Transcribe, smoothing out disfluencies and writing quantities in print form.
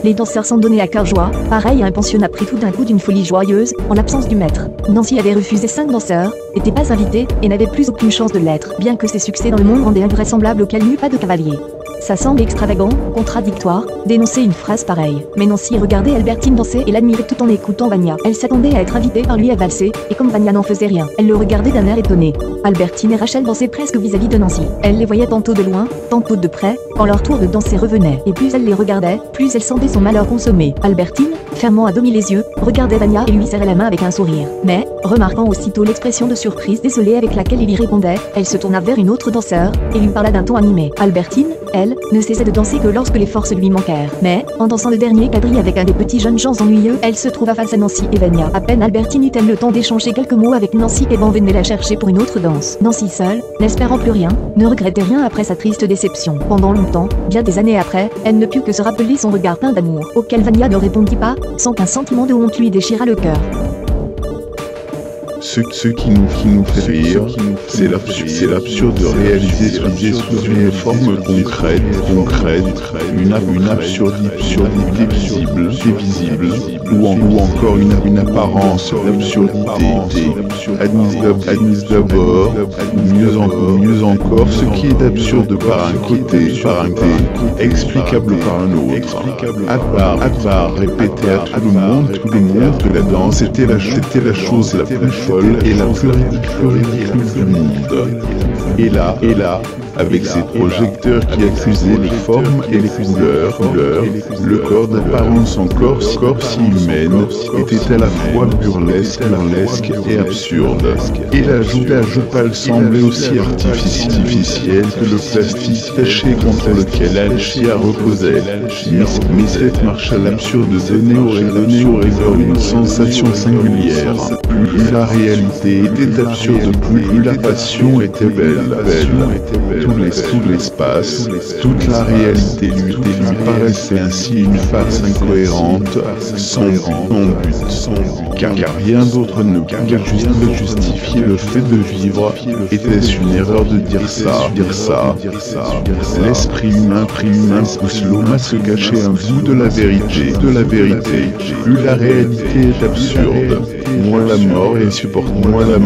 Les danseurs s'en donnaient à cœur joie, pareil à un pensionnat pris tout d'un coup d'une folie joyeuse, en l'absence du maître. Nancy avait refusé 5 danseurs, n'était pas invitée, et n'avait plus aucune chance de l'être, bien que ses succès dans le monde rendaient invraisemblable qu'elle n'eût pas de cavalier. Ça semble extravagant, contradictoire, d'énoncer une phrase pareille. Mais Nancy regardait Albertine danser et l'admirait tout en écoutant Vania. Elle s'attendait à être invitée par lui à valser, et comme Vania n'en faisait rien, elle le regardait d'un air étonné. Albertine et Rachel dansaient presque vis-à-vis de Nancy. Elle les voyait tantôt de loin, tantôt de près, quand leur tour de danser revenait. Et plus elle les regardait, plus elle sentait son malheur consommé. Albertine, fermant à demi les yeux, regardait Vania et lui serrait la main avec un sourire. Mais, remarquant aussitôt l'expression de surprise désolée avec laquelle il y répondait, elle se tourna vers une autre danseur, et lui parla d'un ton animé. Albertine, elle, ne cessait de danser que lorsque les forces lui manquèrent. Mais, en dansant le dernier quadrille avec un des petits jeunes gens ennuyeux, elle se trouva face à Nancy et Vania. À peine Albertine eut-elle le temps d'échanger quelques mots avec Nancy qu'Evan venait la chercher pour une autre danse. Nancy seule, n'espérant plus rien, ne regrettait rien après sa triste déception. Pendant longtemps, bien des années après, elle ne put que se rappeler son regard plein d'amour, auquel Vania ne répondit pas, sans qu'un sentiment de honte lui déchira le cœur. Ce qui nous fait rire, c'est l'absurde de réaliser sous une forme concrète, une absurdité visible, ou encore une apparence d'absurdité, admise d'abord, ou mieux encore, ce qui est absurde par un côté, explicable par un autre. Akbar répétait à tout le monde que la danse était la chose la plus folle et la plus ridicule du monde. Et là, avec ses projecteurs qui accusaient les formes et les couleurs, le corps d'apparence encore si humaine était à la fois burlesque et absurde. Et la joue pâle semblait aussi artificielle que le plastique taché contre lequel Alchia reposait. Mais cette marche à l'absurde donnait au rêveur une sensation singulière. Plus la réalité était absurde, plus la passion était belle. Tout l'espace, toute la réalité lui paraissait ainsi une farce incohérente, sans but. Car rien d'autre ne pouvait justifier le fait de vivre. Était-ce une erreur de dire ça? L'esprit humain pousse l'homme à se cacher un bout de la vérité. Plus la réalité est absurde, moins la mort est supportable.